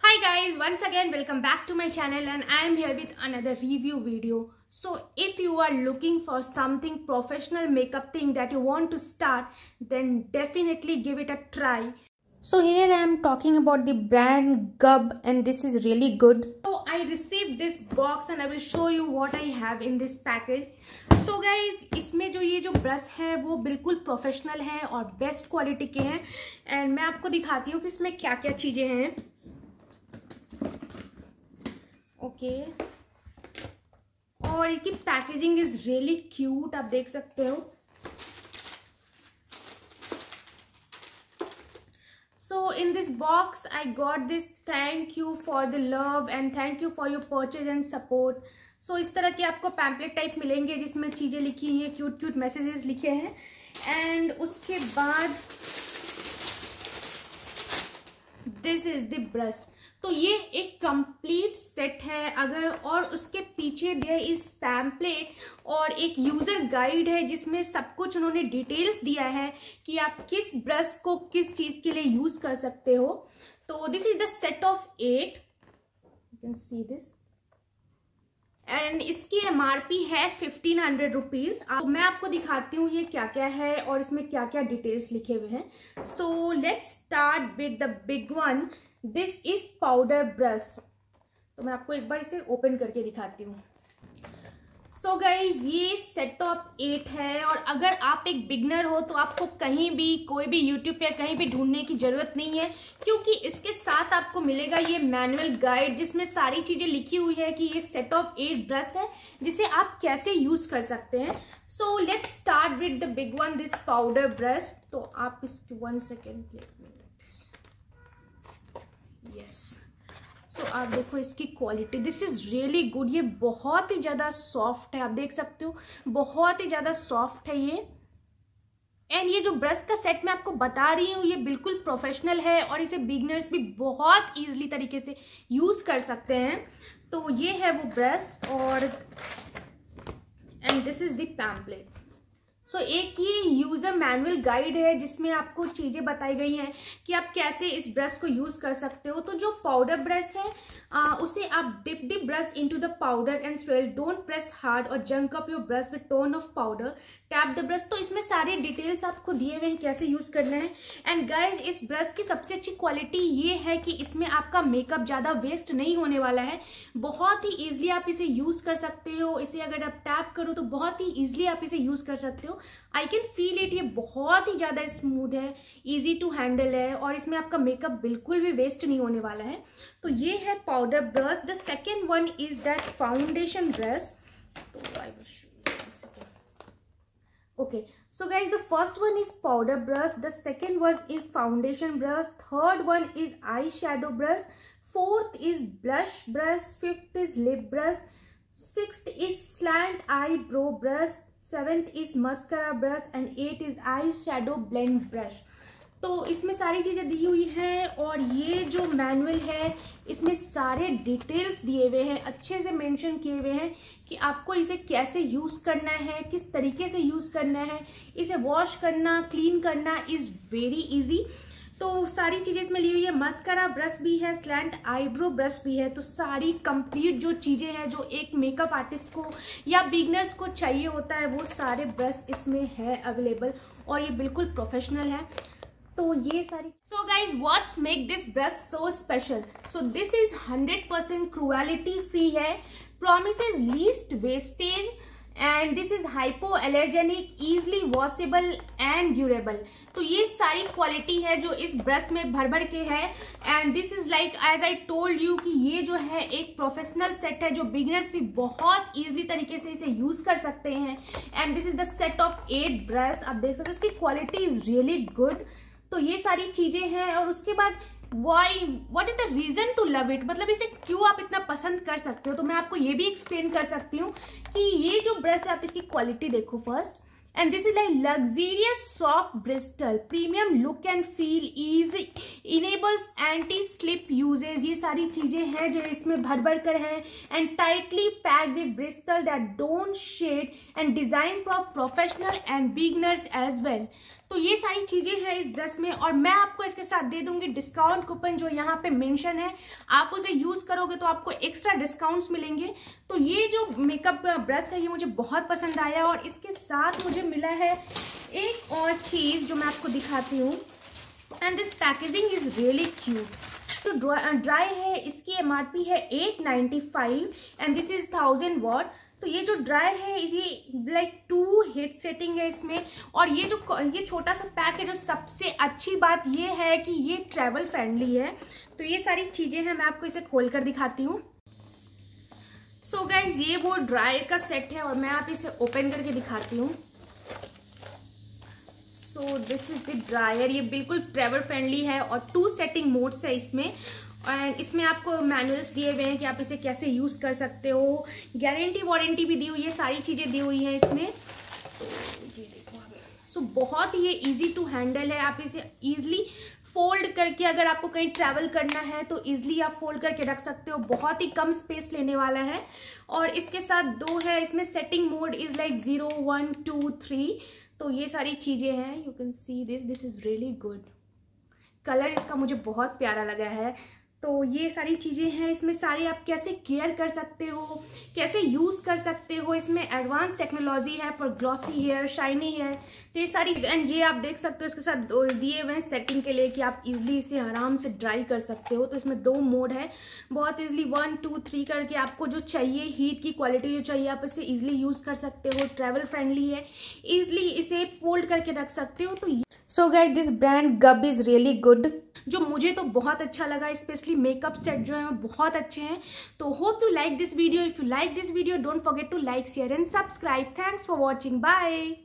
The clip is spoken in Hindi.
Hi guys, once again welcome back to my channel and I am here with another review video. So if you are looking for something professional makeup thing that you want to start, then definitely give it a try. So here I am talking about the brand Gub and this is really good. So I received this box and I will show you what I have in this package. So guys, इसमें जो ये जो ब्रश है वो बिल्कुल प्रोफेशनल है और बेस्ट क्वालिटी के हैं एंड मैं आपको दिखाती हूँ कि इसमें क्या क्या चीज़ें हैं. ओके और इसकी पैकेजिंग इज रियली क्यूट, आप देख सकते हो. So in this box I got this thank you for the love and thank you for your purchase and support. So इस तरह के आपको पैम्पलेट टाइप मिलेंगे जिसमें चीज़ें लिखी हुई है, क्यूट क्यूट मैसेजेस लिखे हैं. एंड उसके बाद दिस इज द ब्रश. तो ये एक कंप्लीट सेट है अगर, और उसके पीछे देयर इज पैम्पलेट और एक यूज़र गाइड है जिसमें सब कुछ उन्होंने डिटेल्स दिया है कि आप किस ब्रश को किस चीज़ के लिए यूज़ कर सकते हो. तो this is the set of 8, you can see this, and इसकी MRP है 1500 रुपीज़. मैं आपको दिखाती हूँ ये क्या क्या है और इसमें क्या क्या डिटेल्स लिखे हुए हैं. So let's start with the big one. This is powder brush. तो मैं आपको एक बार इसे ओपन करके दिखाती हूँ. सो गाइज ये सेट ऑफ 8 है और अगर आप एक बिगनर हो तो आपको कहीं भी कोई भी यूट्यूब पे कहीं भी ढूंढने की ज़रूरत नहीं है, क्योंकि इसके साथ आपको मिलेगा ये मैनुअल गाइड जिसमें सारी चीज़ें लिखी हुई है कि ये सेट ऑफ 8 ब्रश है जिसे आप कैसे यूज़ कर सकते हैं. So let's start with the big one, this powder brush. तो आप इसकी 1 सेकेंड यस. सो आप देखो इसकी quality, this is really good. ये बहुत ही ज़्यादा सॉफ्ट है, आप देख सकते हो बहुत ही ज़्यादा सॉफ्ट है ये. एंड ये जो ब्रश का सेट मैं आपको बता रही हूँ ये बिल्कुल प्रोफेशनल है और इसे बिगनर्स भी बहुत ईजिली तरीके से यूज़ कर सकते हैं. तो ये है वो ब्रश और and this is the pamphlet. So एक ये यूज़र मैनुअल गाइड है जिसमें आपको चीज़ें बताई गई हैं कि आप कैसे इस ब्रश को यूज़ कर सकते हो. तो जो पाउडर ब्रश है उसे आप dip the brush into the powder and swirl, don't press hard or gunk up your brush with tons of powder, tap the brush. तो इसमें सारे डिटेल्स आपको दिए हुए हैं कैसे यूज़ करना है. एंड गाइज इस ब्रश की सबसे अच्छी क्वालिटी ये है कि इसमें आपका मेकअप ज़्यादा वेस्ट नहीं होने वाला है. बहुत ही ईजिली आप इसे यूज़ कर सकते हो. इसे अगर आप टैप करो तो बहुत ही ईजिली आप इसे यूज़ कर सकते हो. I can feel it. ये बहुत ही ज़्यादा स्मूथ है, ईजी टू हैंडल है और इसमें आपका मेकअप बिल्कुल भी वेस्ट नहीं होने वाला है. तो ये है powder brush. The second one is that foundation brush. तो I will show you. Okay, so guys the first one is powder brush, the second was is foundation brush, third one is eyeshadow brush, fourth is blush brush, fifth is lip brush, sixth is slant eyebrow brush, seventh is mascara brush and eighth is eyeshadow blend brush. तो इसमें सारी चीज़ें दी हुई हैं और ये जो मैनुअल है इसमें सारे डिटेल्स दिए हुए हैं, अच्छे से मेंशन किए हुए हैं कि आपको इसे कैसे यूज़ करना है, किस तरीके से यूज़ करना है. इसे वॉश करना, क्लीन करना इज़ वेरी इजी. तो सारी चीज़ें इसमें ली हुई है. मस्करा ब्रश भी है, स्लैंट आईब्रो ब्रश भी है. तो सारी कंप्लीट जो चीज़ें हैं जो एक मेकअप आर्टिस्ट को या बिगनर्स को चाहिए होता है वो सारे ब्रश इसमें है अवेलेबल और ये बिल्कुल प्रोफेशनल है. तो ये सारी. So guys what's make this brush so special. So this is 100% cruelty free है, promises least wastage and this is hypo allergenic, easily washable and durable. तो ये सारी क्वालिटी है जो इस ब्रश में भर भर के है. And this is like as I told you कि ये जो है एक प्रोफेशनल सेट है जो बिगनर्स भी बहुत ईजिली तरीके से इसे यूज कर सकते हैं. And this is the set of 8 brush. आप देख सकते हो इसकी क्वालिटी इज रियली गुड. तो ये सारी चीज़ें हैं और उसके बाद what is the reason to love it, मतलब इसे क्यों आप इतना पसंद कर सकते हो. तो मैं आपको ये भी एक्सप्लेन कर सकती हूँ कि ये जो ब्रश है आप इसकी क्वालिटी देखो first. and this is like luxurious soft Bristol premium look and feel, easy enables anti-slip uses। ये सारी चीजें हैं जो इसमें भर भर कर है, and tightly packed with Bristol that don't shade and designed for professional and beginners as well। तो ये सारी चीजें हैं इस ब्रश में, और मैं आपको इसके साथ दे दूंगी डिस्काउंट कूपन जो यहाँ पे मेंशन है। आप उसे यूज करोगे तो आपको एक्स्ट्रा डिस्काउंट्स मिलेंगे। तो ये जो मेकअप ब्रश है ये मुझे बहुत पसंद आया, और इसके साथ मुझे मिला है एक और चीज जो मैं आपको दिखाती हूँ, and this packaging is really cute. तो ड्राई है, इसकी MRP है 895 एंड दिस इज 1000 वॉट। तो ये जो ड्राई है ये लाइक 2 हिट सेटिंग है इसमें, और ये छोटा सा पैक है। जो सबसे अच्छी बात ये है कि ये ट्रैवल फ्रेंडली है। तो ये सारी चीजें हैं, मैं आपको इसे खोल कर दिखाती हूँ। सो गाइज ये वो ड्रायर का सेट है, और मैं आप इसे ओपन करके दिखाती हूँ। So this is the dryer. ये बिल्कुल ट्रैवल फ्रेंडली है, और 2 सेटिंग मोड्स है इसमें, एंड इसमें आपको मैनुअल्स दिए हुए हैं कि आप इसे कैसे यूज़ कर सकते हो। गारंटी वारंटी भी दी हुई है, सारी चीज़ें दी हुई हैं इसमें। तो ये देखो सो बहुत ही ये ईजी टू हैंडल है। आप इसे ईजिली फोल्ड करके, अगर आपको कहीं ट्रैवल करना है तो ईजिली आप फोल्ड करके रख सकते हो। बहुत ही कम स्पेस लेने वाला है, और इसके साथ 2 है इसमें सेटिंग मोड इज़ लाइक 0, 1, 2, 3। तो ये सारी चीज़ें हैं, you can see this is really good. Colour इसका मुझे बहुत प्यारा लगा है। तो ये सारी चीज़ें हैं इसमें, सारी आप कैसे केयर कर सकते हो, कैसे यूज़ कर सकते हो। इसमें एडवांस टेक्नोलॉजी है for glossy hair, shiny hair. तो ये सारी, एंड ये आप देख सकते हो इसके साथ दिए हुए हैं सेटिंग के लिए कि आप इजीली इसे आराम से ड्राई कर सकते हो। तो इसमें 2 मोड है, बहुत इजीली 1, 2, 3 करके आपको जो चाहिए हीट की क्वालिटी जो चाहिए आप इसे ईजिली यूज़ कर सकते हो। ट्रैवल फ्रेंडली है, ईजिली इसे फोल्ड करके रख सकते हो। तो सो गाइस दिस ब्रांड गब इज़ रियली गुड। जो मुझे तो बहुत अच्छा लगा, स्पेशली मेकअप सेट जो है वो बहुत अच्छे हैं। तो hope you like this video. If you like this video don't forget to like, share and subscribe. Thanks for watching, bye.